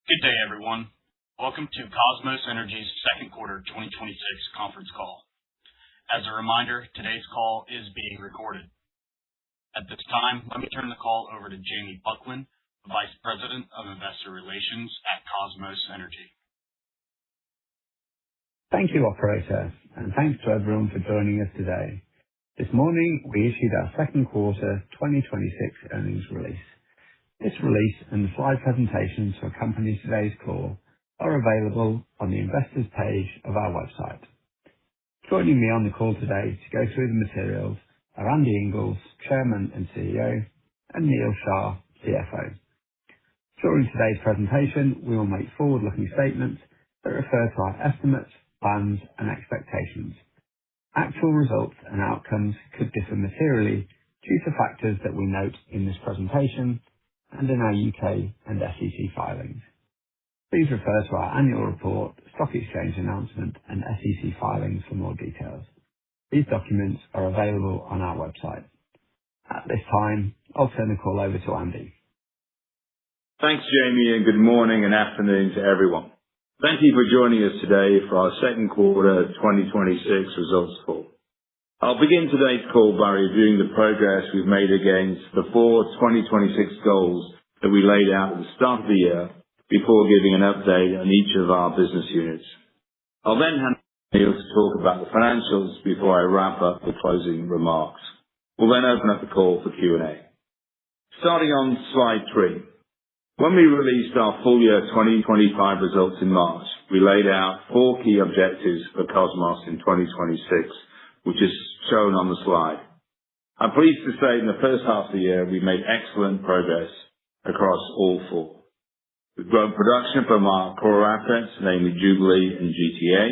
Good day, everyone. Welcome to Kosmos Energy's second quarter 2026 conference call. As a reminder, today's call is being recorded. At this time, let me turn the call over to Jamie Buckland, Vice President of Investor Relations at Kosmos Energy. Thank you, operator, and thanks to everyone for joining us today. This morning, we issued our second quarter 2026 earnings release. This release and the slide presentations to accompany today's call are available on the investors page of our website. Joining me on the call today to go through the materials are Andy Inglis, Chairman and CEO, and Neal Shah, CFO. During today's presentation, we will make forward-looking statements that refer to our estimates, plans, and expectations. Actual results and outcomes could differ materially due to factors that we note in this presentation and in our UK and SEC filings. Please refer to our annual report, stock exchange announcement, and SEC filings for more details. These documents are available on our website. At this time, I'll turn the call over to Andy. Thanks, Jamie, and good morning and afternoon to everyone. Thank you for joining us today for our second quarter 2026 results call. I'll begin today's call by reviewing the progress we've made against the 4 2026 goals that we laid out at the start of the year before giving an update on each of our business units. I'll then hand to Neal to talk about the financials before I wrap up with closing remarks. We'll then open up the call for Q&A. Starting on slide 3. When we released our full year 2025 results in March, we laid out 4 key objectives for Kosmos in 2026, which is shown on the slide. I'm pleased to say in the first half of the year, we made excellent progress across all 4. We've grown production from our core assets, namely Jubilee and GTA.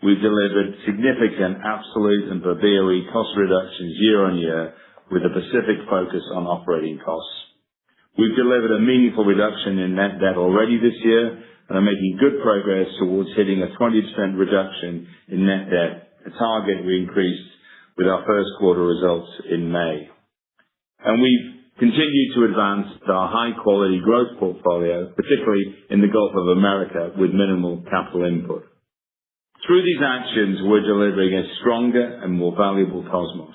We've delivered significant absolute and per BOE cost reductions year-on-year with a specific focus on operating costs. We've delivered a meaningful reduction in net debt already this year and are making good progress towards hitting a 20% reduction in net debt, a target we increased with our first quarter results in May. And we've continued to advance our high-quality growth portfolio, particularly in the Gulf of America, with minimal capital input. Through these actions, we're delivering a stronger and more valuable Kosmos,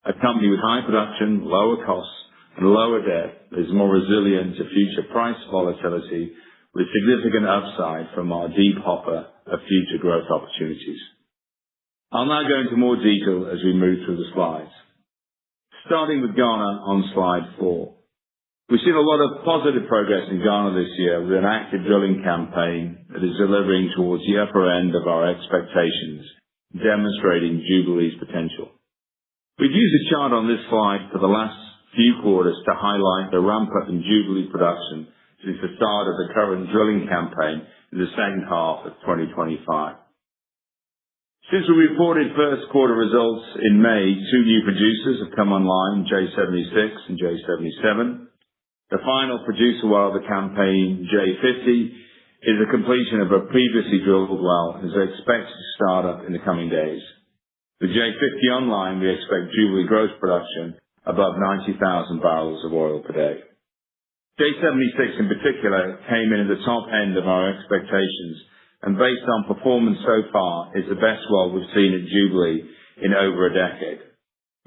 a company with high production, lower costs, and lower debt that is more resilient to future price volatility with significant upside from our deep hopper of future growth opportunities. I'll now go into more detail as we move through the slides. Starting with Ghana on slide 4. We've seen a lot of positive progress in Ghana this year with an active drilling campaign that is delivering towards the upper end of our expectations, demonstrating Jubilee's potential. We've used a chart on this slide for the last few quarters to highlight the ramp-up in Jubilee production since the start of the current drilling campaign in the second half of 2025. Since we reported first quarter results in May, 2 new producers have come online, J76 and J77. The final producer well of the campaign, J50, is a completion of a previously drilled well and is expected to start up in the coming days. With J50 online, we expect Jubilee gross production above 90,000 barrels of oil per day. J76 in particular came in at the top end of our expectations, and based on performance so far, is the best well we've seen at Jubilee in over a decade.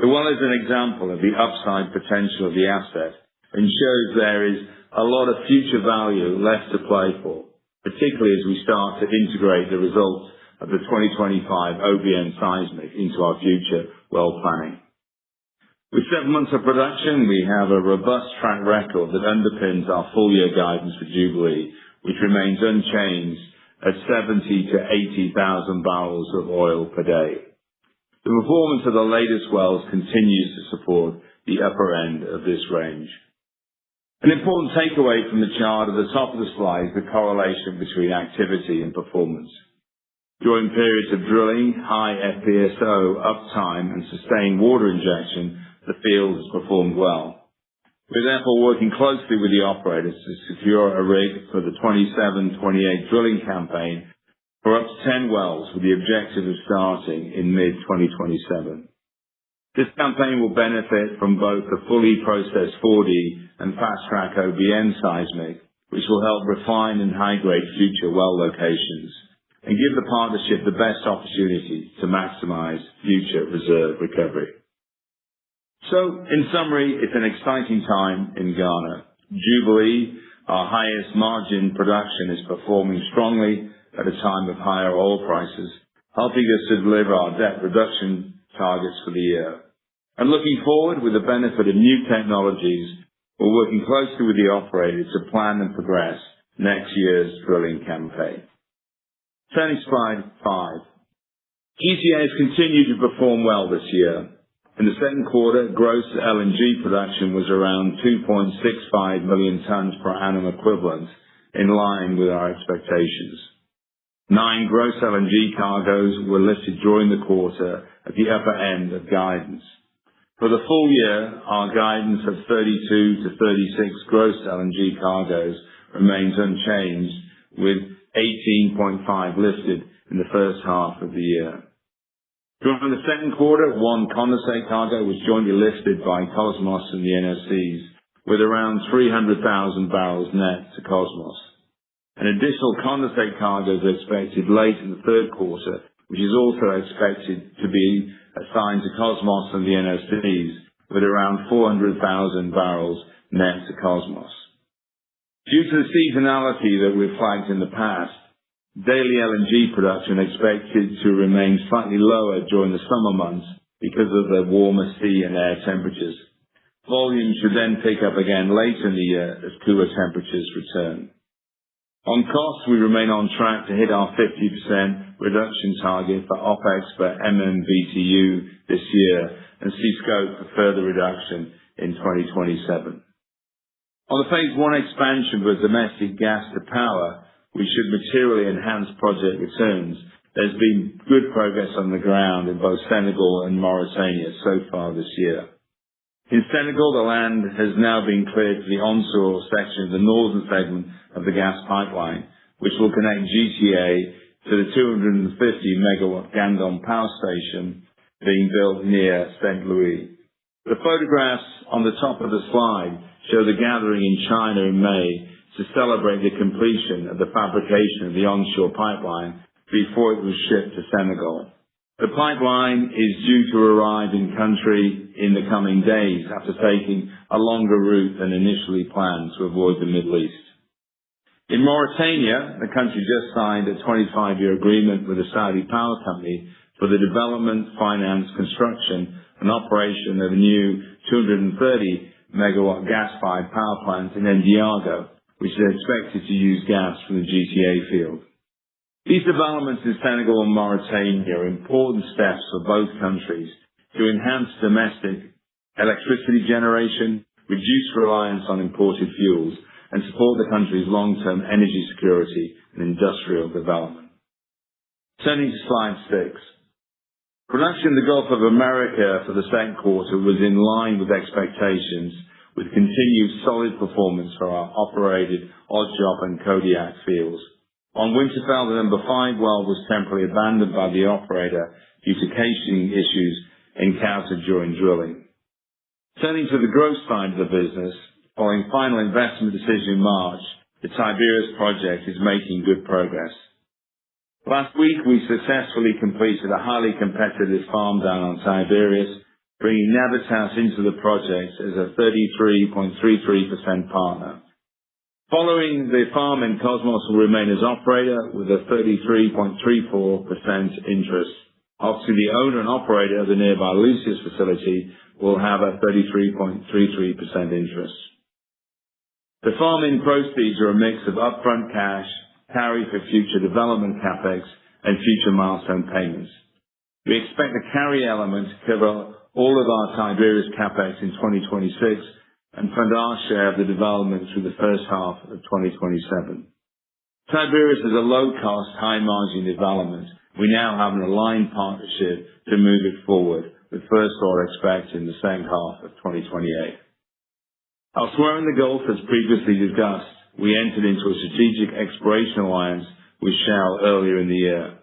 The well is an example of the upside potential of the asset and shows there is a lot of future value left to play for, particularly as we start to integrate the results of the 2025 OBN seismic into our future well planning. With 7 months of production, we have a robust track record that underpins our full year guidance for Jubilee, which remains unchanged at 70,000 to 80,000 barrels of oil per day. The performance of the latest wells continues to support the upper end of this range. An important takeaway from the chart at the top of the slide is the correlation between activity and performance. During periods of drilling, high FPSO uptime and sustained water injection, the field has performed well. We're therefore working closely with the operators to secure a rig for the 27-28 drilling campaign for up to 10 wells with the objective of starting in mid-2027. This campaign will benefit from both the fully processed 4D and fast-track OBN seismic which will help refine and high-grade future well locations and give the partnership the best opportunity to maximize future reserve recovery. So, in summary, it's an exciting time in Ghana. Jubilee, our highest margin production, is performing strongly at a time of higher oil prices, helping us to deliver our debt reduction targets for the year. And looking forward, with the benefit of new technologies, we're working closely with the operator to plan and progress next year's drilling campaign. Turning to slide 5. GTA has continued to perform well this year. In the second quarter, gross LNG production was around 2.65 million tons per annum equivalent, in line with our expectations. 9 gross LNG cargoes were lifted during the quarter at the upper end of guidance. For the full year, our guidance of 32 to 36 gross LNG cargoes remains unchanged, with 18.5 lifted in the first half of the year. During the second quarter, 1 condensate cargo was jointly lifted by Kosmos and the NOCs, with around 300,000 barrels net to Kosmos. An additional condensate cargo is expected late in the third quarter, which is also expected to be assigned to Kosmos and the NOCs, with around 400,000 barrels net to Kosmos. Due to the seasonality that we've flagged in the past, daily LNG production expected to remain slightly lower during the summer months because of the warmer sea and air temperatures. Volumes should then pick up again later in the year as cooler temperatures return. On costs, we remain on track to hit our 50% reduction target for OPEX per MMBTU this year and see scope for further reduction in 2027. On the Phase 1 expansion for domestic gas to power, which should materially enhance project returns, there's been good progress on the ground in both Senegal and Mauritania so far this year. In Senegal, the land has now been cleared for the onshore section of the northern segment of the gas pipeline, which will connect GTA to the 250-megawatt Gandon power station being built near St. Louis. The photographs on the top of the slide show the gathering in China in May to celebrate the completion of the fabrication of the onshore pipeline before it was shipped to Senegal. The pipeline is due to arrive in country in the coming days after taking a longer route than initially planned to avoid the Middle East. In Mauritania, the country just signed a 25-year agreement with the Saudi power company for the development, finance, construction and operation of a new 230-megawatt gas-fired power plant in Ndiago, which is expected to use gas from the GTA field. These developments in Senegal and Mauritania are important steps for both countries to enhance domestic electricity generation, reduce reliance on imported fuels, and support the country's long-term energy security and industrial development. Turning to slide 6. Production in the Gulf of America for the second quarter was in line with expectations, with continued solid performance for our operated Odd Job and Kodiak fields. On Winterfell, the number 5 well was temporarily abandoned by the operator due to casing issues encountered during drilling. Turning to the growth side of the business, following final investment decision in March, the Tiberius project is making good progress. Last week, we successfully completed a highly competitive farm down on Tiberius, bringing Navitas into the project as a 33.33% partner. Following the farm-in, Kosmos will remain as operator with a 33.34% interest. Obviously, the owner and operator of the nearby Lucius facility will have a 33.33% interest. The farm-in proceeds are a mix of upfront cash, carry for future development capex, and future milestone payments. We expect the carry element to cover all of our Tiberius capex in 2026 and fund our share of the development through the first half of 2027. Tiberius is a low-cost, high-margin development. We now have an aligned partnership to move it forward, with first oil expected in the second half of 2028. Elsewhere in the Gulf, as previously discussed, we entered into a strategic exploration alliance with Shell earlier in the year.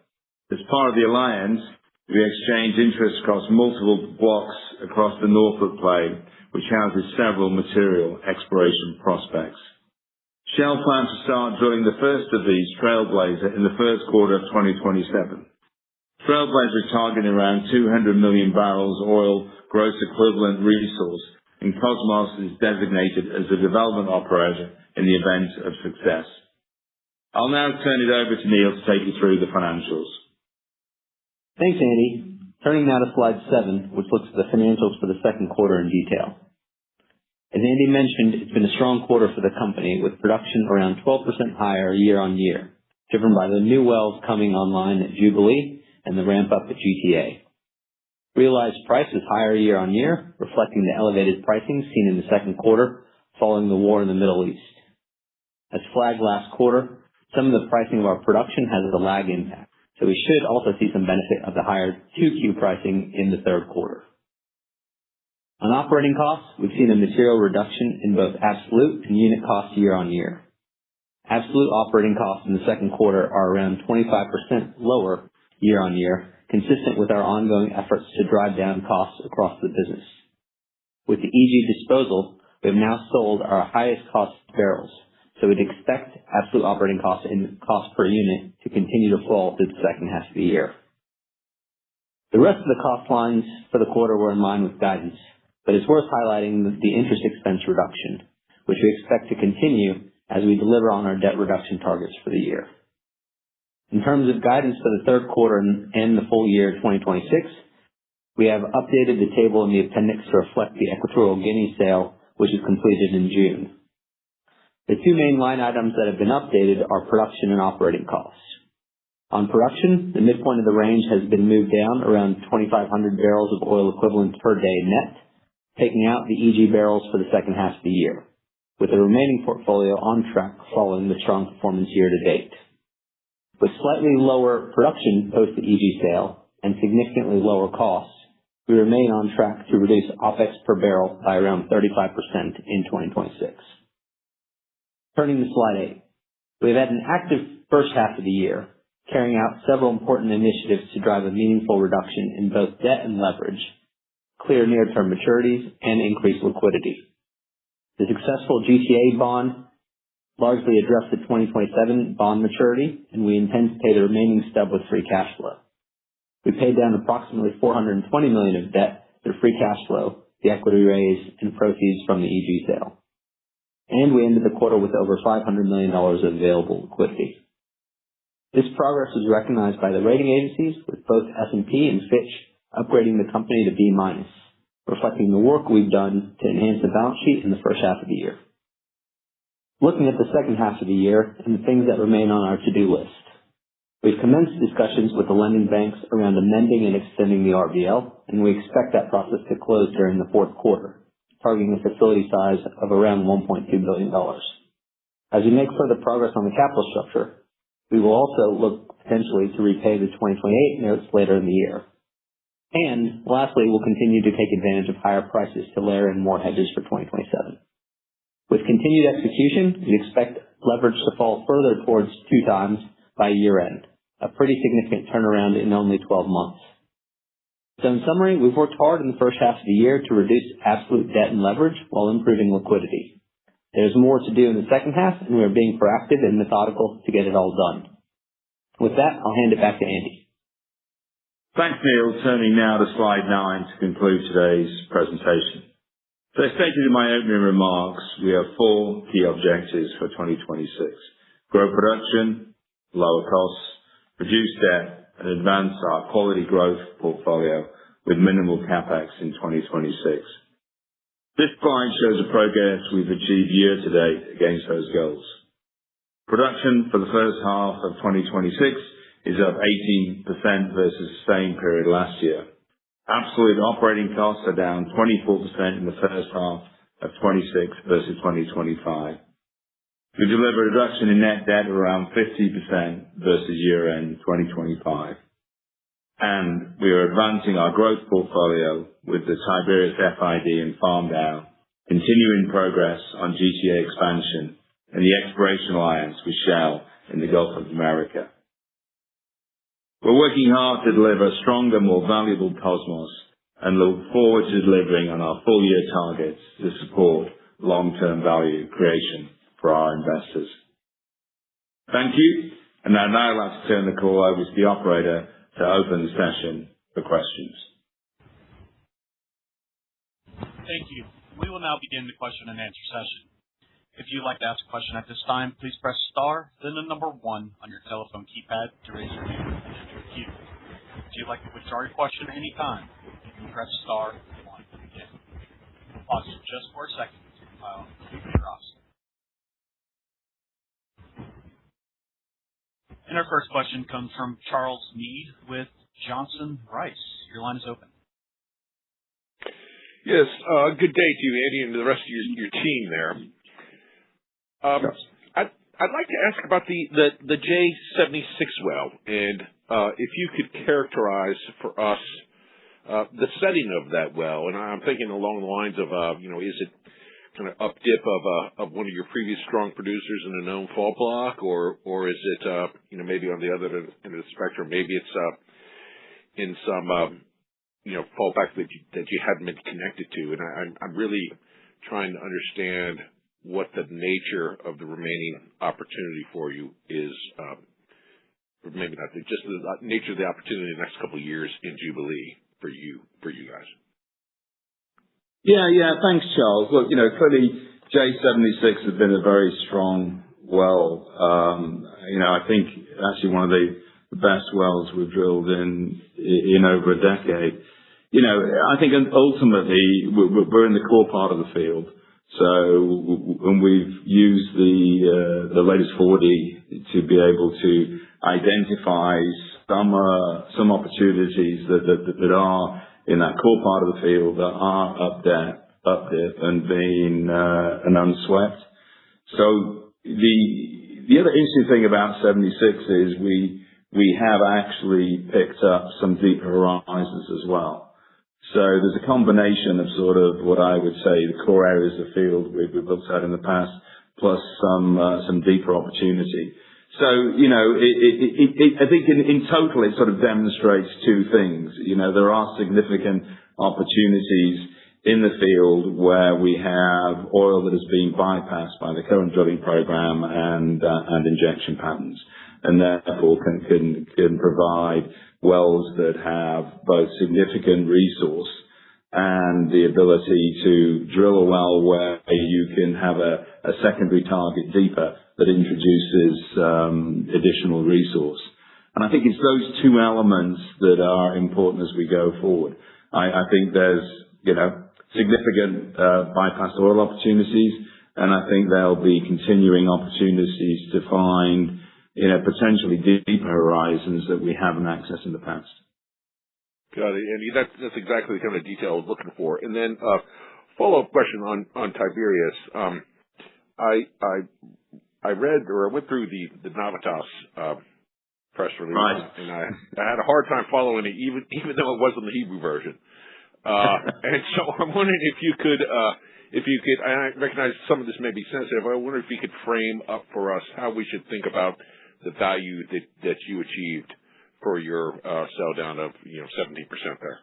As part of the alliance, we exchanged interests across multiple blocks across the Norfolk play, which houses several material exploration prospects. Shell plans to start drilling the first of these, Trailblazer, in the first quarter of 2027. Trailblazer is targeting around 200 million barrels oil gross equivalent resource, and Kosmos is designated as the development operator in the event of success. I'll now turn it over to Neil to take you through the financials. Thanks, Andy. Turning now to slide 7, which looks at the financials for the second quarter in detail. As Andy mentioned, it's been a strong quarter for the company, with production around 12% higher year-on-year, driven by the new wells coming online at Jubilee and the ramp-up at GTA. Realized price is higher year-on-year, reflecting the elevated pricing seen in the second quarter following the war in the Middle East. As flagged last quarter, some of the pricing of our production has a lag impact, so we should also see some benefit of the higher 2Q pricing in the third quarter. On operating costs, we've seen a material reduction in both absolute and unit costs year-on-year. Absolute operating costs in the second quarter are around 25% lower year-on-year, consistent with our ongoing efforts to drive down costs across the business. With the EG disposal, we have now sold our highest cost barrels, so we'd expect absolute operating costs and cost per unit to continue to fall through the second half of the year. The rest of the cost lines for the quarter were in line with guidance, but it's worth highlighting the interest expense reduction, which we expect to continue as we deliver on our debt reduction targets for the year. In terms of guidance for the third quarter and the full year 2026, we have updated the table in the appendix to reflect the Equatorial Guinea sale, which was completed in June. The two main line items that have been updated are production and operating costs. On production, the midpoint of the range has been moved down around 2,500 barrels of oil equivalent per day net, taking out the EG barrels for the second half of the year, with the remaining portfolio on track following the strong performance year to date. With slightly lower production post the EG sale and significantly lower costs, we remain on track to reduce OPEX per barrel by around 35% in 2026. Turning to slide 8. We've had an active first half of the year, carrying out several important initiatives to drive a meaningful reduction in both debt and leverage, clear near-term maturities, and increase liquidity. The successful GTA bond largely addressed the 2027 bond maturity, and we intend to pay the remaining stub with free cash flow. We paid down approximately $420 million of debt through free cash flow, the equity raise, and proceeds from the EG sale. And we ended the quarter with over $500 million of available liquidity. This progress was recognized by the rating agencies, with both S&P and Fitch upgrading the company to B-, reflecting the work we've done to enhance the balance sheet in the first half of the year. Looking at the second half of the year and the things that remain on our to-do list, we've commenced discussions with the lending banks around amending and extending the RBL, and we expect that process to close during the fourth quarter, targeting a facility size of around $1.2 billion. As we make further progress on the capital structure, we will also look potentially to repay the 2028 notes later in the year. And lastly, we'll continue to take advantage of higher prices to layer in more hedges for 2027. With continued execution, we expect leverage to fall further towards 2 times by year-end, a pretty significant turnaround in only 12 months. So in summary, we've worked hard in the first half of the year to reduce absolute debt and leverage while improving liquidity. There's more to do in the second half, and we are being proactive and methodical to get it all done. With that, I'll hand it back to Andy. Thanks, Neil. Turning now to slide 9 to conclude today's presentation. So as stated in my opening remarks, we have 4 key objectives for 2026. Grow production, lower costs, reduce debt, and advance our quality growth portfolio with minimal capex in 2026. This slide shows the progress we've achieved year to date against those goals. Production for the first half of 2026 is up 18% versus the same period last year. Absolute operating costs are down 24% in the first half of 26 versus 2025. We delivered a reduction in net debt of around 50% versus year-end 2025. And we are advancing our growth portfolio with the Tiberius FID and farm down, continuing progress on GTA expansion, and the exploration alliance with Shell in the Gulf of America. We're working hard to deliver a stronger, more valuable Kosmos and look forward to delivering on our full-year targets to support long-term value creation for our investors. Thank you. And I'd now like to turn the call over to the operator to open the session for questions. Thank you. We will now begin the question and answer session. If you'd like to ask a question at this time, please press star, then the number 1 on your telephone keypad to raise your hand and enter a queue. If you'd like to withdraw your question at any time, you can press star 1 again. We'll pause just for a second to compile the roster. And our first question comes from Charles Meade with Johnson Rice. Your line is open. Yes, good day to you, Andy, and to the rest of your team there. I'd like to ask about the J76 well, and if you could characterize for us the setting of that well. And I'm thinking along the lines of, is it kind of up dip of one of your previous strong producers in a known fault block, or is it maybe on the other end of the spectrum, maybe it's in some fallback that you hadn't been connected to. And I'm really trying to understand what the nature of the remaining opportunity for you is, or maybe not, just the nature of the opportunity in the next couple of years in Jubilee for you guys. Yeah. Thanks, Charles. Look, clearly J76 has been a very strong well. I think actually one of the best wells we've drilled in over a decade. I think ultimately we're in the core part of the field. So when we've used the latest 4D to be able to identify some opportunities that are in that core part of the field that are up dip and being and unswept. So the other interesting thing about 76 is we have actually picked up some deeper horizons as well. So there's a combination of sort of what I would say the core areas of the field we've looked at in the past, plus some deeper opportunity. So, I think in total it sort of demonstrates two things. There are significant opportunities in the field where we have oil that is being bypassed by the current drilling program and injection patterns, and therefore can provide wells that have both significant resource and the ability to drill a well where you can have a secondary target deeper that introduces additional resource. And I think it's those two elements that are important as we go forward. I think there's, significant bypassed oil opportunities, and I think there'll be continuing opportunities to find potentially deeper horizons that we haven't accessed in the past. Got it, Andy. That's exactly the kind of detail I was looking for. And then follow-up question on Tiberius. I read or I went through the Navitas press release, right, and I had a hard time following it, even though it wasn't the Hebrew version. And so I'm wondering if you could, and I recognize some of this may be sensitive, I wonder if you could frame up for us how we should think about the value that you achieved for your sell down of 17% there.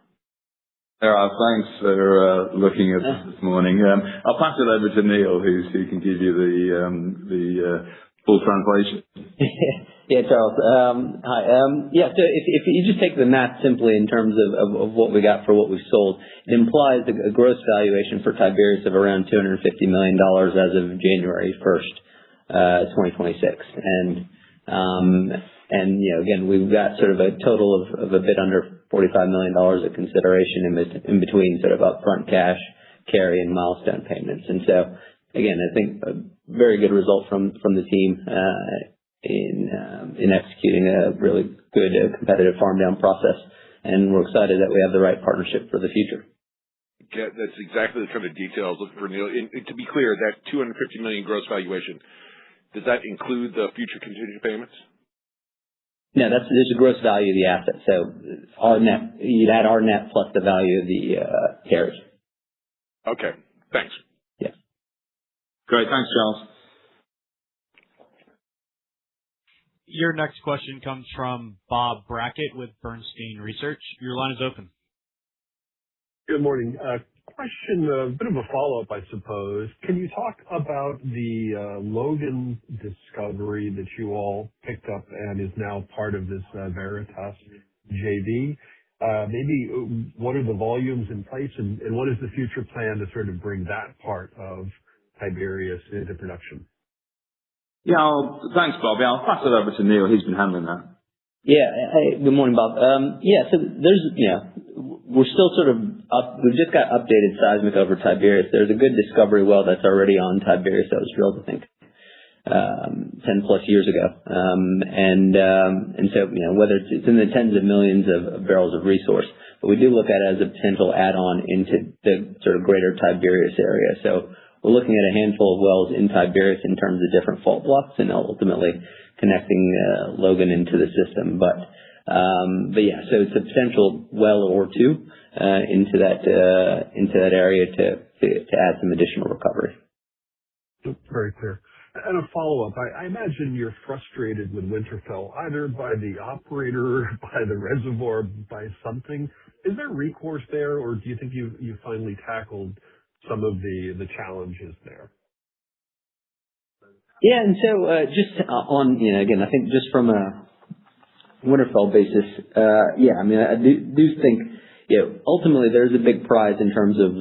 Thanks for looking at this morning. I'll pass it over to Neil, who can give you the full translation. Yeah, Charles. Hi. So if you just take the math simply in terms of what we got for what we've sold, it implies a gross valuation for Tiberius of around $250 million as of January 1st, 2026. And again, we've got sort of a total of a bit under $45 million of consideration in between sort of upfront cash, carry, and milestone payments. And so, again, I think a very good result from the team in executing a really good competitive farm down process. And we're excited that we have the right partnership for the future. Yeah, that's exactly the kind of detail I was looking for, Neil. And to be clear, that $250 million gross valuation, does that include the future contingent payments? No, there's a gross value of the asset. So our net, you'd add our net plus the value of the carry. Okay, thanks. Yeah. Great, thanks, Charles. Your next question comes from Bob Brackett with Bernstein Research. Your line is open. Good morning. Question, a bit of a follow-up, I suppose. Can you talk about the Logan discovery that you all picked up and is now part of this Veritas JV? Maybe what are the volumes in place, and what is the future plan to sort of bring that part of Tiberius into production? Yeah, thanks, Bobby. I'll pass it over to Neil. He's been handling that. Yeah. Hey, good morning, Bob. So we're still sort of up. We've just got updated seismic over Tiberius. There's a good discovery well that's already on Tiberius that was drilled, I think, 10 plus years ago. And so, whether it's in the tens of millions of barrels of resource, but we do look at it as a potential add-on into the sort of greater Tiberius area. So we're looking at a handful of wells in Tiberius in terms of different fault blocks and ultimately connecting Logan into the system. But yeah, so it's a potential well or two into that area to add some additional recovery. Very clear. And a follow-up, I imagine you're frustrated with Winterfell, either by the operator, by the reservoir, by something. Is there recourse there, or do you think you finally tackled some of the challenges there? Yeah, and so just on, again, I think just from a Winterfell basis, yeah, I mean, I do think, ultimately there's a big prize in terms of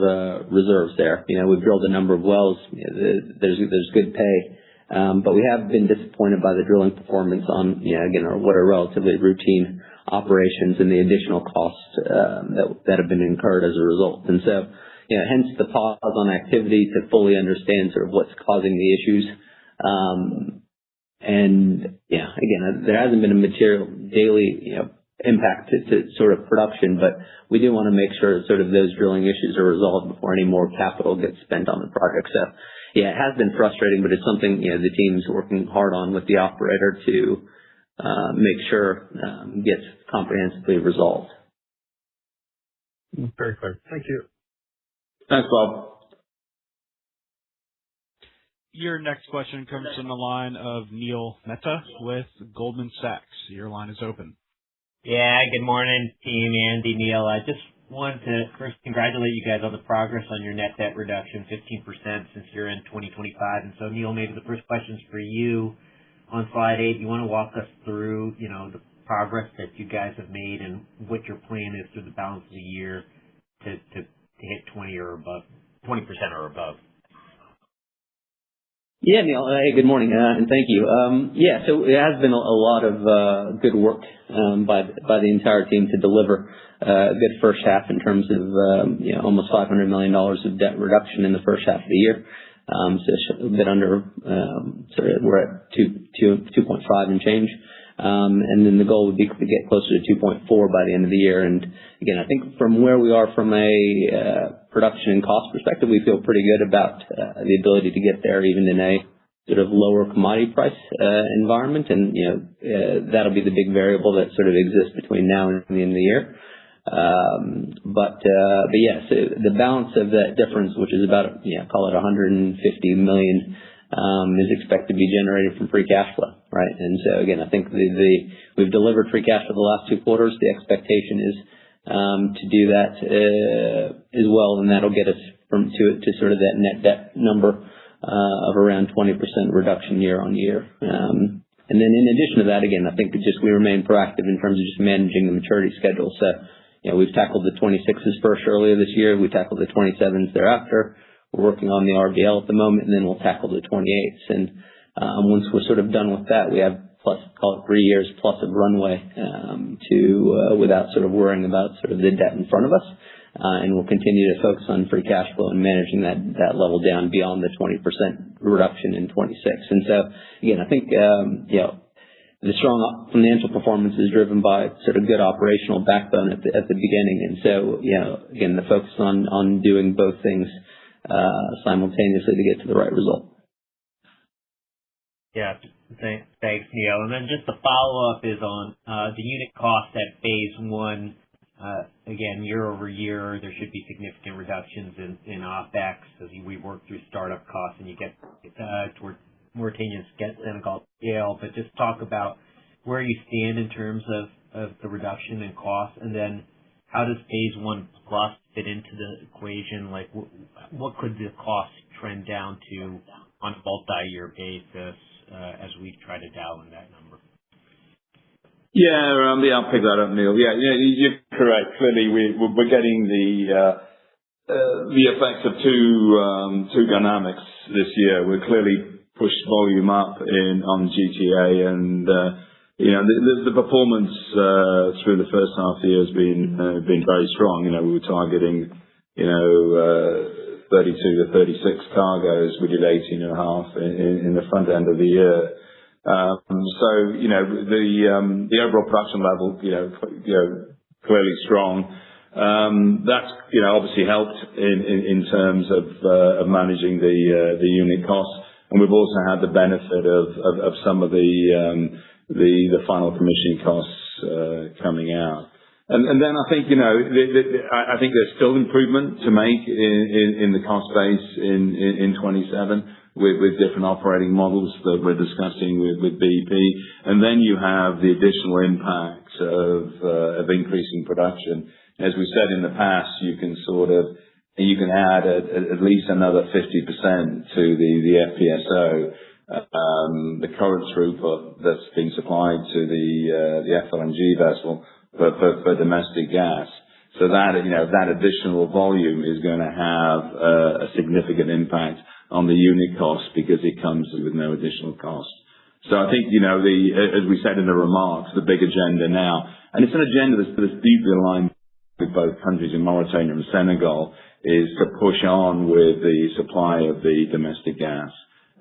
reserves there. We've drilled a number of wells. There's good pay. But we have been disappointed by the drilling performance on, again, what are relatively routine operations and the additional costs that have been incurred as a result. And so, hence the pause on activity to fully understand sort of what's causing the issues. And yeah, again, there hasn't been a material daily, impact to sort of production, but we do want to make sure sort of those drilling issues are resolved before any more capital gets spent on the project. So yeah, it has been frustrating, but it's something, the team's working hard on with the operator to make sure gets comprehensively resolved. Very clear. Thank you. Thanks, Bob. Your next question comes from the line of Neil Mehta with Goldman Sachs. Your line is open. Yeah, good morning, team. Andy, Neil. I just wanted to first congratulate you guys on the progress on your net debt reduction, 15% since year-end 2025. And so, Neil, maybe the first question's for you. On slide 8, you want to walk us through, the progress that you guys have made and what your plan is through the balance of the year to hit 20% or above. Yeah, Neil. Hey, good morning, and thank you. Yeah, so it has been a lot of good work by the entire team to deliver a good first half in terms of almost $500 million of debt reduction in the first half of the year. So a bit under, we're at 2.5 and change. And then the goal would be to get closer to 2.4 by the end of the year. And again, I think from where we are from a production and cost perspective, we feel pretty good about the ability to get there even in a sort of lower commodity price environment. And, that'll be the big variable that sort of exists between now and the end of the year. But yeah, so the balance of that difference, which is about, call it $150 million, is expected to be generated from free cash flow, right? And so again, I think we've delivered free cash flow the last 2 quarters. The expectation is to do that as well, and that'll get us to sort of that net debt number of around 20% reduction year on year. And then in addition to that, again, I think we remain proactive in terms of just managing the maturity schedule. So, we've tackled the 26s first earlier this year. We tackled the 27s thereafter. We're working on the RBL at the moment, and then we'll tackle the 28s. And once we're sort of done with that, we have call it 3 years plus of runway without sort of worrying about sort of the debt in front of us. And we'll continue to focus on free cash flow and managing that level down beyond the 20% reduction in 26. And so, again, I think, the strong financial performance is driven by sort of good operational backbone at the beginning. And so, again, the focus on doing both things simultaneously to get to the right result. Yeah, thanks, Neil. And then just the follow-up is on the unit cost at phase 1. Again, year over year, there should be significant reductions in OpEx as we work through startup costs and you get toward Mauritania's Senegal scale. But just talk about where you stand in terms of the reduction in costs, and then how does Phase 1 Plus fit into the equation? Like, what could the cost trend down to on a multi-year basis as we try to dial in that number? Yeah, I'll pick that up, Neil. Yeah, you're correct. Clearly, we're getting the effects of two dynamics this year. We're clearly pushed volume up on GTA, and the performance through the first half of the year has been very strong. We were targeting 32 to 36 cargoes. We did 18.5 in the front end of the year. So the overall production level clearly strong. That's obviously helped in terms of managing the unit costs, and we've also had the benefit of some of the final commissioning costs coming out. And then I think I think there's still improvement to make in the cost base in 27 with different operating models that we're discussing with BP. And then you have the additional impact of increasing production. As we said in the past, you can add at least another 50% to the FPSO, the current throughput that's being supplied to the FLNG vessel for domestic gas. So that additional volume is going to have a significant impact on the unit cost because it comes with no additional cost. So I think, as we said in the remarks, the big agenda now, and it's an agenda that's deeply aligned with both countries in Mauritania and Senegal, is to push on with the supply of the domestic gas.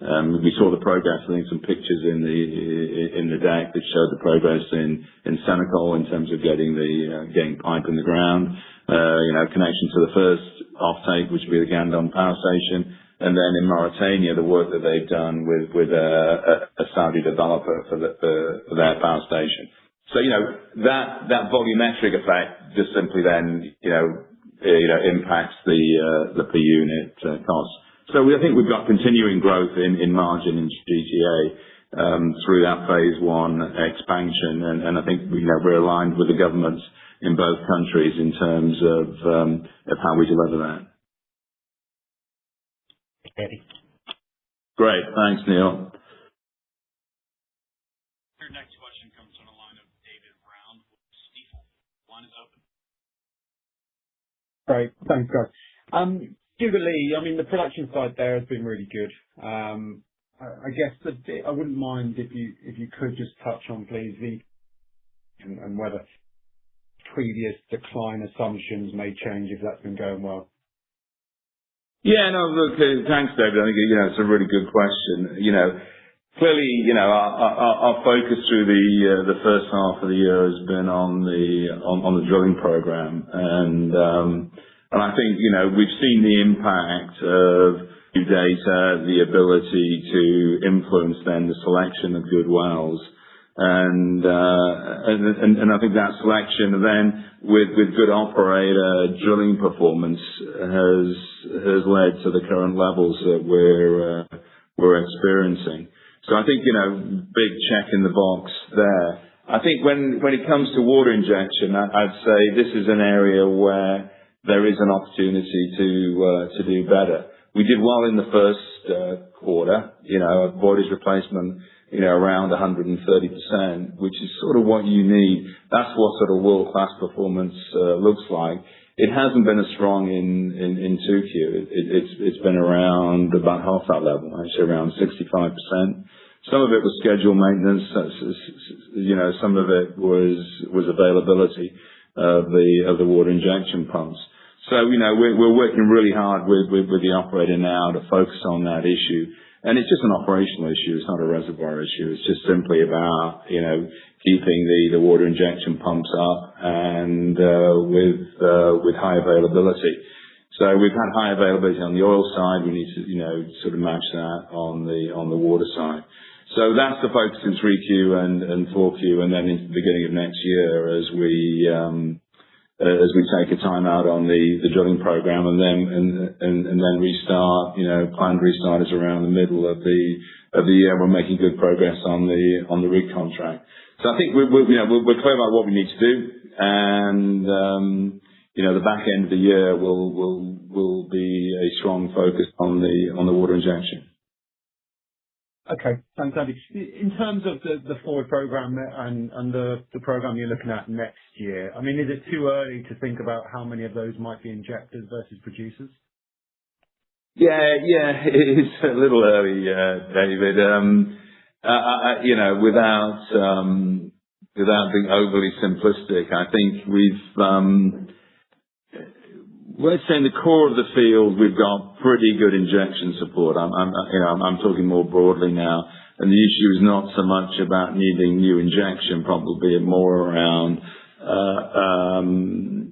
We saw the progress. I think some pictures in the deck that showed the progress in Senegal in terms of getting pipe in the ground, connection to the first offtake, which will be the Gandon power station, and then in Mauritania, the work that they've done with a Saudi developer for their power station. So that volumetric effect just simply then impacts the per unit cost. So I think we've got continuing growth in margin in GTA through that Phase 1 expansion, and I think we're aligned with the governments in both countries in terms of how we deliver that. Eddie. Great, thanks, Neil. Your next question comes from the line of David Round with Stifel. Line is open. Great, thanks, guys. Jubilee, the production side there has been really good. I guess I wouldn't mind if you could just touch on, please, and whether previous decline assumptions may change if that's been going well. Yeah, no, look, thanks, David. I think it's a really good question. Clearly, our focus through the first half of the year has been on the drilling program, and I think we've seen the impact of new data, the ability to influence then the selection of good wells, and I think that selection then with good operator drilling performance has led to the current levels that we're experiencing. So I think big check in the box there. I think when it comes to water injection, I'd say this is an area where there is an opportunity to do better. We did well in the first quarter, voidage replacement, around 130%, which is sort of what you need. That's what sort of world-class performance looks like. It hasn't been as strong in 2Q. It's been around about half that level, actually around 65%. Some of it was scheduled maintenance. Some of it was availability of the water injection pumps. So, we're working really hard with the operator now to focus on that issue. And it's just an operational issue. It's not a reservoir issue. It's just simply about, keeping the water injection pumps up and with high availability. So we've had high availability on the oil side. We need to, sort of match that on the water side. So that's the focus in 3Q and 4Q, and then into the beginning of next year as as we take a time out on the drilling program, and then restart. Planned restart is around the middle of the year. We're making good progress on the rig contract. So I think we're clear about what we need to do, and the back end of the year will be a strong focus on the water injection. Okay, thanks, Andy. In terms of the forward program and the program you're looking at next year, I mean, is it too early to think about how many of those might be injectors versus producers? Yeah, it's a little early, David. Without being overly simplistic, I think let's say in the core of the field, we've got pretty good injection support. I'm talking more broadly now, and the issue is not so much about needing new injection, probably more around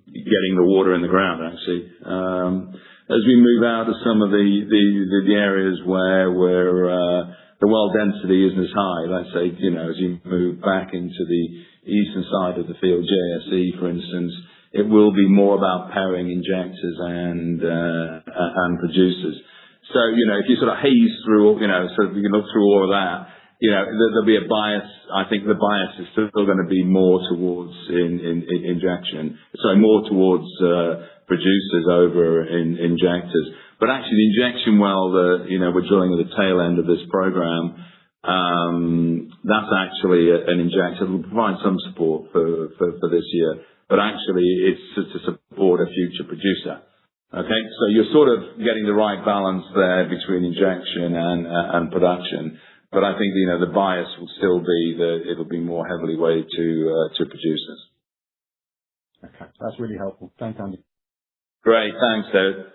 getting the water in the ground, actually. As we move out of some of the areas where the well density isn't as high, let's say, as you move back into the eastern side of the field, JSE, for instance, it will be more about pairing injectors and producers. So, if you sort of haze through, so you can look through all of that, there'll be a bias. I think the bias is still going to be more towards injection. So more towards producers over injectors. But actually the injection well we're drilling at the tail end of this program, that's actually an injector that will provide some support for this year. But actually it's to support a future producer. Okay, so you're sort of getting the right balance there between injection and production. But I think the bias will still be that it'll be more heavily weighted to producers. Okay, that's really helpful. Thanks, Andy. Great, thanks, David.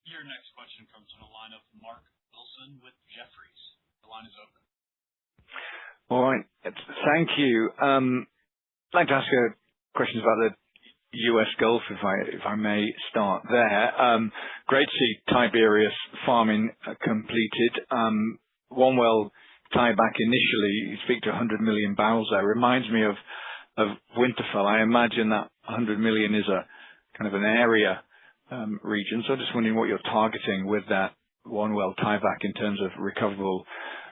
Your next question comes from the line of Mark Wilson with Jefferies. The line is open. All right. Thank you. I'd like to ask questions about the U.S. Gulf, if I may start there. Great to see Tiberius farming completed. One well tieback initially, you speak to 100 million barrels there. Reminds me of Winterfell. I imagine that 100 million is a kind of an area region. So I'm just wondering what you're targeting with that one well tieback in terms of recoverable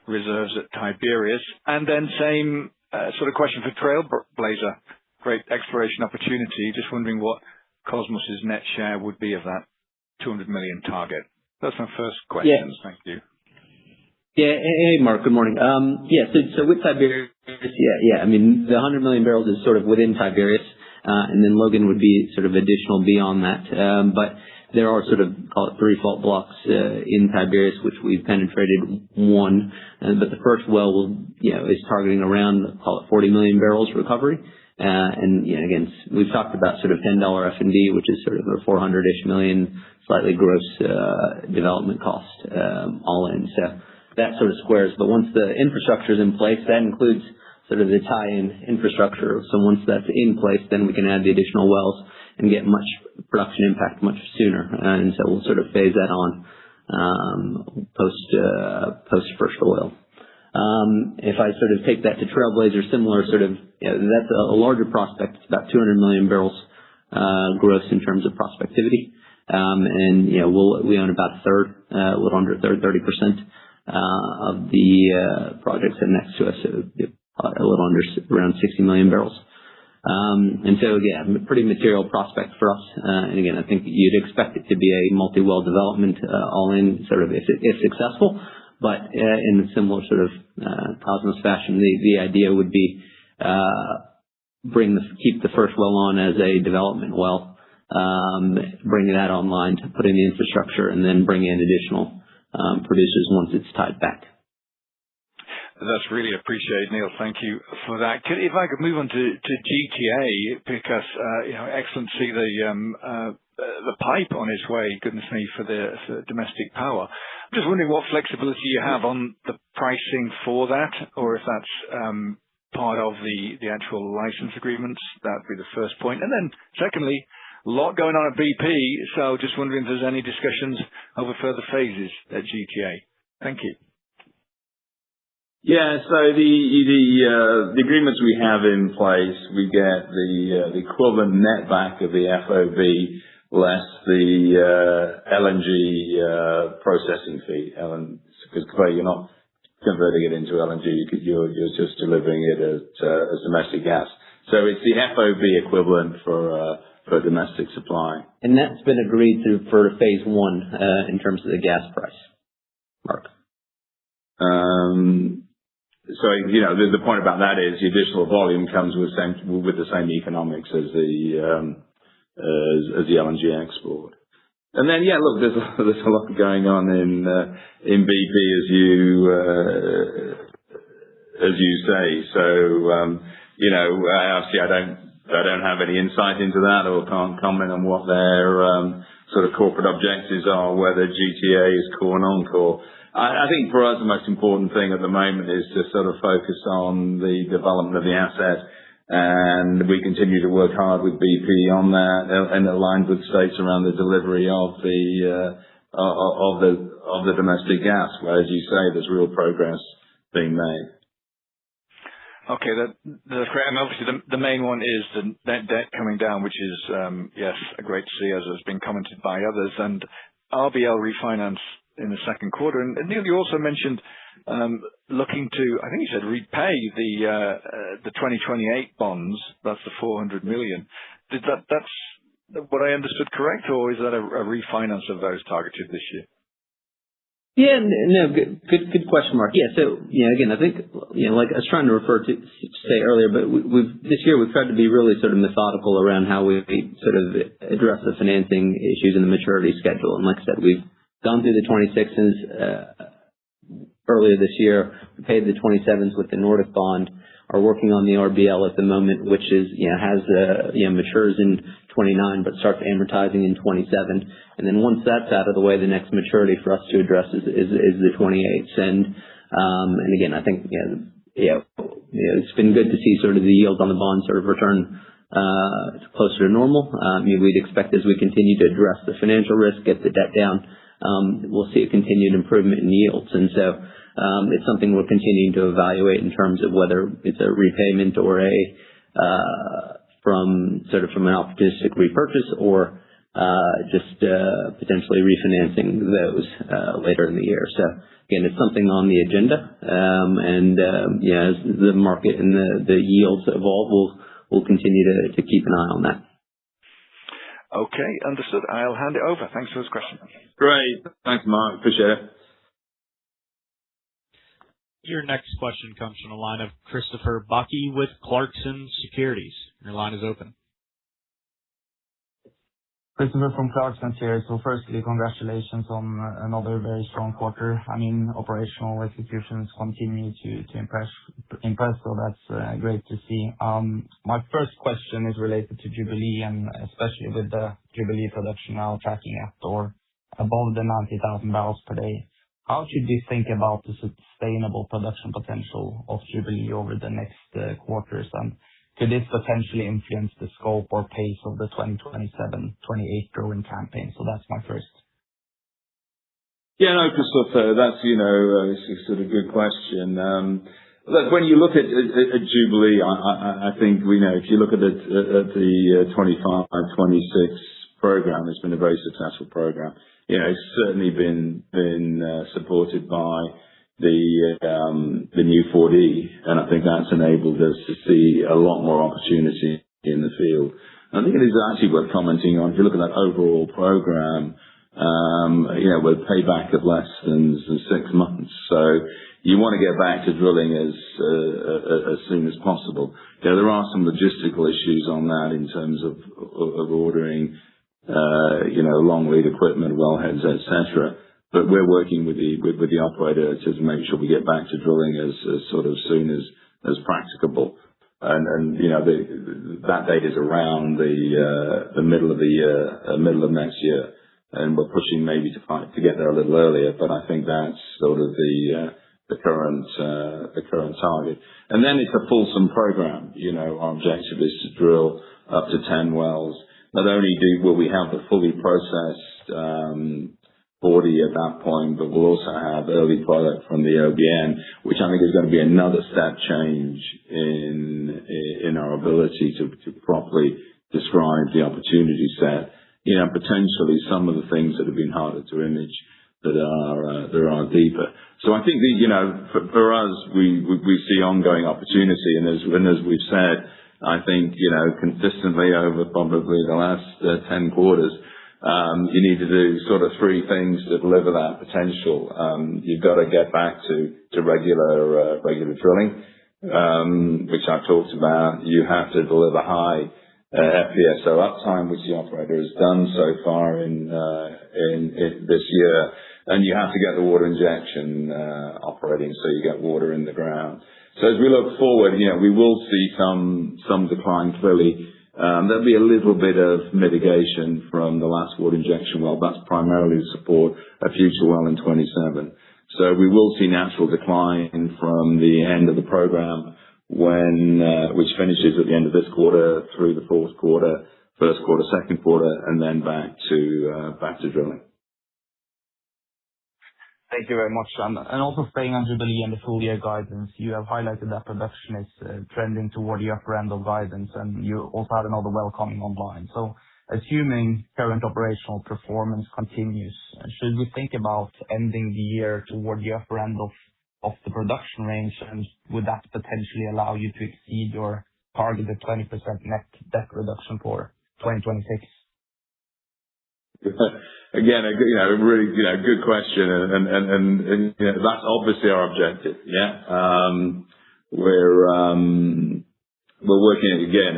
reserves at Tiberius. And then same sort of question for Trailblazer. Great exploration opportunity. Just wondering what Kosmos's net share would be of that 200 million target. That's my first question. Yeah. Thank you. Yeah. Hey, Mark. Good morning. So with Tiberius, I mean, the 100 million barrels is sort of within Tiberius, and then Logan would be sort of additional beyond that. But there are sort of, call it 3 fault blocks in Tiberius, which we've penetrated one. But the first well is targeting around, call it 40 million barrels recovery. And again, we've talked about sort of $10 F&D, which is sort of a 400-ish million, slightly gross development cost all in. So that sort of squares. But once the infrastructure is in place, that includes sort of the tie-in infrastructure. So once that's in place, then we can add the additional wells and get much production impact much sooner. And so we'll sort of phase that on post first oil. If I sort of take that to Trailblazer, similar sort of, that's a larger prospect. It's about 200 million barrels gross in terms of prospectivity. And we own about a third, a little under a third, 30% of the projects that next to us, a little under around 60 million barrels. And so, pretty material prospect for us. And again, I think you'd expect it to be a multi-well development, all in sort of if successful. But in a similar sort of Kosmos fashion, the idea would be keep the first well on as a development well, bring that online to put in the infrastructure, and then bring in additional producers once it's tied back. That's really appreciated, Neil. Thank you for that. If I could move on to GTA, because excellent to see the pipe on its way, goodness me, for the domestic power. I'm just wondering what flexibility you have on the pricing for that, or if that's part of the actual license agreements. That would be the first point. And then secondly, a lot going on at BP, so just wondering if there's any discussions over further phases at GTA. Thank you. Yeah. So the agreements we have in place, we get the equivalent net back of the FOB less the LNG processing fee. Because clearly you're not converting it into LNG, you're just delivering it as domestic gas. So it's the FOB equivalent for domestic supply. And that's been agreed through for phase one in terms of the gas price. Mark. So, the point about that is the additional volume comes with the same economics as the LNG export. And then, look, there's a lot going on in BP as you say. So, obviously I don't have any insight into that or can't comment on what their sort of corporate objectives are, whether GTA is core or non-core. I think for us, the most important thing at the moment is to sort of focus on the development of the asset, and we continue to work hard with BP on that and aligned with states around the delivery of the domestic gas, where, as you say, there's real progress being made. Okay, that's great. And obviously the main one is the net debt coming down, which is, yes, great to see, as has been commented by others, and RBL refinance in the second quarter. And Neil, you also mentioned looking to, I think you said, repay the 2028 bonds. That's the 400 million. That's what I understood correct, or is that a refinance of those targeted this year? Yeah, no, good question, Mark. Yeah, so again, I think like I was trying to refer to say earlier, but this year we've tried to be really sort of methodical around how we sort of address the financing issues and the maturity schedule. And like I said, we've gone through the 26s earlier this year. We paid the 27s with the Nordic bond. Are working on the RBL at the moment, which is matures in 29 but starts amortizing in 27. And then once that's out of the way, the next maturity for us to address is the 28s. And again, I think it's been good to see sort of the yields on the bonds sort of return closer to normal. We'd expect as we continue to address the financial risk, get the debt down, we'll see a continued improvement in yields. And so it's something we're continuing to evaluate in terms of whether it's a repayment or from an opportunistic repurchase or just potentially refinancing those later in the year. So again, it's something on the agenda, as the market and the yields evolve, we'll continue to keep an eye on that. Okay, understood. I'll hand it over. Thanks for this question. Great. Thanks, Mark. Appreciate it. Your next question comes from the line of Christopher Bucky with Clarkson Securities. Your line is open. Christopher from Clarkson here. So firstly, congratulations on another very strong quarter. I mean, operational executions continue to impress, so that's great to see. My first question is related to Jubilee, and especially with the Jubilee production now tracking at or above the 90,000 barrels per day. How should you think about the sustainable production potential of Jubilee over the next quarters? And could this potentially influence the scope or pace of the 2027-28 drilling campaign? So that's my first. Yeah, no, Christopher, that's a sort of good question. Look, when you look at Jubilee, I think we know if you look at the 25-26 program, it's been a very successful program. It's certainly been supported by the new 4D, and I think that's enabled us to see a lot more opportunity in the field. I think it is actually worth commenting on. If you look at that overall program, with payback of less than 6 months, so you want to get back to drilling as soon as possible. There are some logistical issues on that in terms of ordering long lead equipment, wellheads, etc. But we're working with the operator to make sure we get back to drilling as soon as practicable. And that date is around the middle of the year, middle of next year, and we're pushing maybe to get there a little earlier. But I think that's sort of the current target. And then it's a fulsome program. Our objective is to drill up to 10 wells. Not only will we have the fully processed 40 at that point, but we'll also have early product from the OBN, which I think is going to be another step change in our ability to properly describe the opportunity set. Potentially some of the things that have been harder to image that are deeper. So I think for us, we see ongoing opportunity, and as we've said, I think consistently over probably the last 10 quarters, you need to do sort of three things to deliver that potential. You've got to get back to regular drilling, which I've talked about. You have to deliver high FPSO uptime, which the operator has done so far in this year, and you have to get the water injection operating so you get water in the ground. So as we look forward, we will see some decline clearly. There'll be a little bit of mitigation from the last water injection well. That's primarily to support a future well in 27. So we will see natural decline from the end of the program which finishes at the end of this quarter through the fourth quarter, first quarter, second quarter, and then back to drilling. Thank you very much. And also staying on Jubilee and the full year guidance, you have highlighted that production is trending toward the upper end of guidance, and you also had another well coming online. So assuming current operational performance continues, should we think about ending the year toward the upper end of the production range, and would that potentially allow you to exceed your targeted 20% net debt reduction for 2026? Again, a really good question, and that's obviously our objective. We're working again.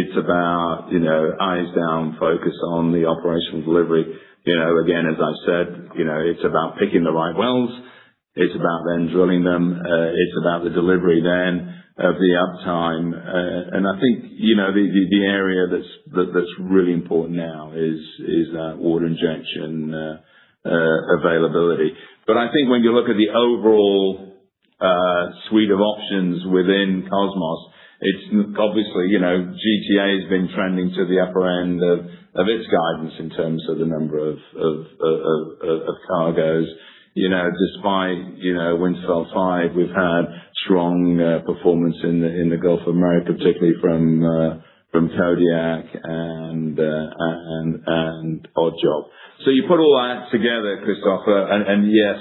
It's about eyes down, focus on the operational delivery. Again, as I said, it's about picking the right wells. It's about then drilling them. It's about the delivery then of the uptime. And I think, the area that's really important now is that water injection availability. But I think when you look at the overall suite of options within Kosmos, it's obviously, GTA has been trending to the upper end of its guidance in terms of the number of cargoes. Despite, Winterfell 5, we've had strong performance in the Gulf of America, particularly from Kodiak and Oddjob. So you put all that together, Christopher, and yes,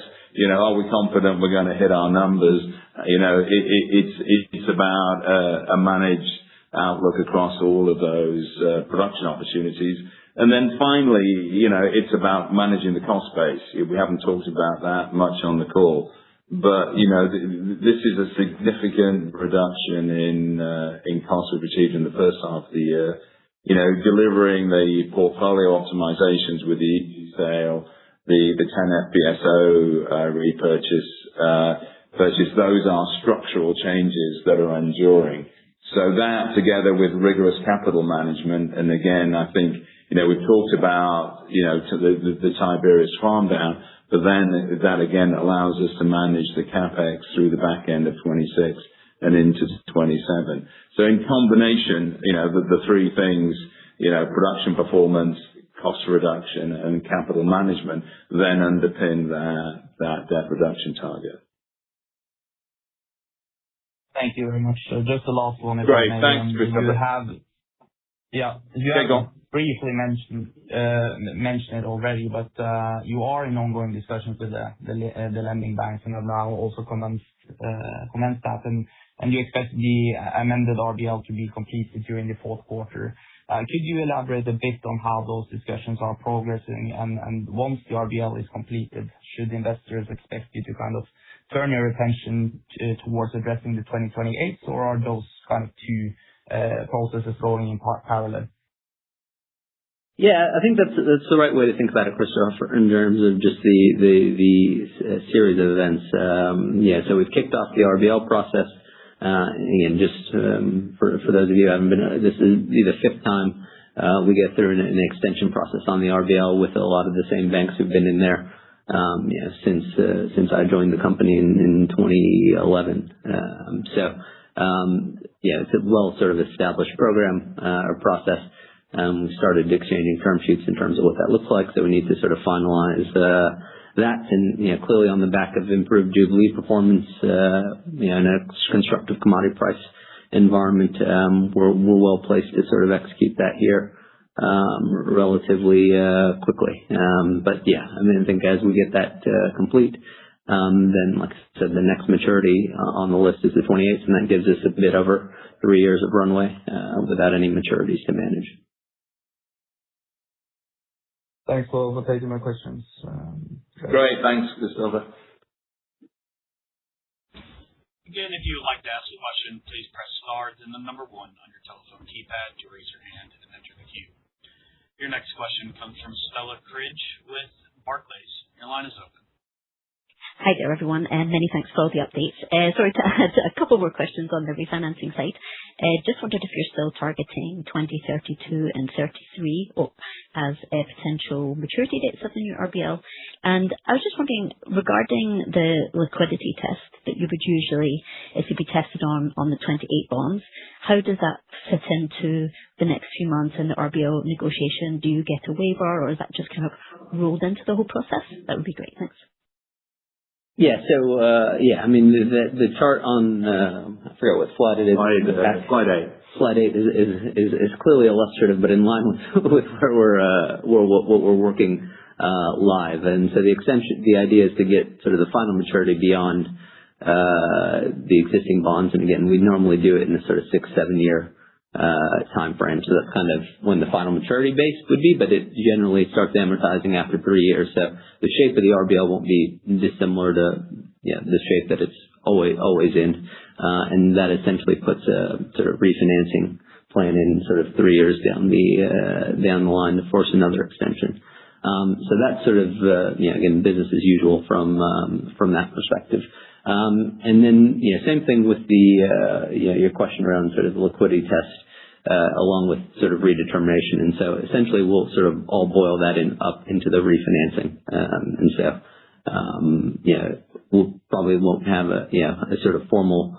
are we confident we're going to hit our numbers? It's about a managed outlook across all of those production opportunities. And then finally, it's about managing the cost base. We haven't talked about that much on the call, but, this is a significant reduction in costs we've achieved in the first half of the year. Delivering the portfolio optimizations with the EG sale, the 10 FPSO purchase, those are structural changes that are enduring. So that together with rigorous capital management, and again, I think, we've talked about, the Tiberius farm down, but then that again allows us to manage the CapEx through the back end of 26 and into 27. So in combination, the three things, production performance, cost reduction, and capital management then underpin that debt reduction target. Thank you very much. Just the last one. Great. Thanks, Christopher. You have briefly mentioned it already, but you are in ongoing discussions with the lending banks and have now also commenced that, and you expect the amended RBL to be completed during the fourth quarter. Could you elaborate a bit on how those discussions are progressing, and once the RBL is completed, should investors expect you to kind of turn your attention towards addressing the 2028, or are those kind of two processes going in parallel? Yeah, I think that's the right way to think about it, Christopher, in terms of just the series of events. So we've kicked off the RBL process. Again, just for those of you who haven't been, this is the fifth time we get through an extension process on the RBL with a lot of the same banks who've been in there since I joined the company in 2011. It's a well sort of established program or process. We started exchanging term sheets in terms of what that looks like, so we need to sort of finalize that. And clearly on the back of improved Jubilee performance, in a constructive commodity price environment, we're well placed to sort of execute that here relatively quickly. But yeah, I think as we get that complete, then like I said, the next maturity on the list is the 28th, and that gives us a bit over 3 years of runway without any maturities to manage. Thanks for taking my questions. Great. Thanks, Gustavo. Again, if you would like to ask a question, please press star, then the number 1 on your telephone keypad to raise your hand and enter the queue. Your next question comes from Stella Cridge with Barclays. Your line is open. Hi there, everyone, and many thanks for all the updates. Sorry to add a couple more questions on the refinancing side. Just wondered if you're still targeting 2032 and 33 as potential maturity dates of the new RBL. And I was just wondering, regarding the liquidity test that you would usually, if you'd be tested on the 28 bonds, how does that fit into the next few months in the RBL negotiation? Do you get a waiver, or is that just kind of rolled into the whole process? That would be great. Thanks. Yeah. So, the chart on, I forget what slide it is. Slide 8. Slide 8 is clearly illustrative, but in line with where we're working live. And so the idea is to get sort of the final maturity beyond the existing bonds. And again, we normally do it in a sort of 6-7 year time frame. So that's kind of when the final maturity base would be, but it generally starts amortizing after 3 years. So the shape of the RBL won't be dissimilar to the shape that it's always in. And that essentially puts a sort of refinancing plan in sort of 3 years down the line to force another extension. So that's sort of again, business as usual from that perspective. And then, same thing with your question around sort of the liquidity test, along with sort of redetermination. And so essentially we'll sort of all boil that up into the refinancing. And so, we'll probably won't have a sort of formal,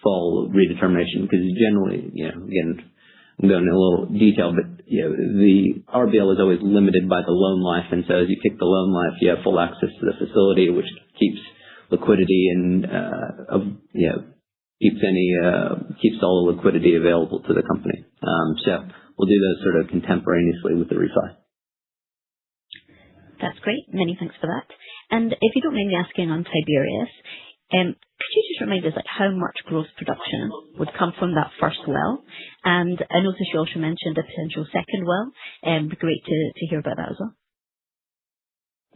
fall redetermination, because generally, again, I'm going into a little detail, but the RBL is always limited by the loan life. And so as you kick the loan life, you have full access to the facility, which keeps liquidity and keeps all the liquidity available to the company. So we'll do those sort of contemporaneously with the refi. That's great. Many thanks for that. And if you don't mind me asking on Tiberius, could you just remind us how much gross production would come from that first well? And I noticed you also mentioned a potential second well. It'd be great to hear about that as well.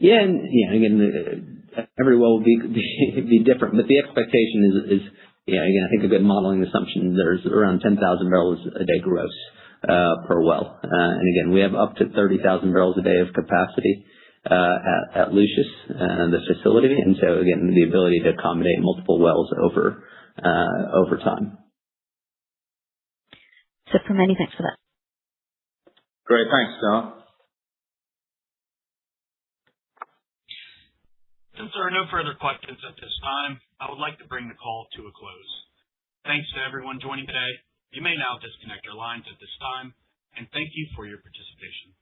Yeah, and again, every well will be different, but the expectation is again, I think a good modeling assumption, there's around 10,000 barrels a day gross per well. And again, we have up to 30,000 barrels a day of capacity at Lucius, the facility, and so again, the ability to accommodate multiple wells over time. Super, many thanks for that. Great, thanks, Scott. Since there are no further questions at this time, I would like to bring the call to a close. Thanks to everyone joining today. You may now disconnect your lines at this time, and thank you for your participation.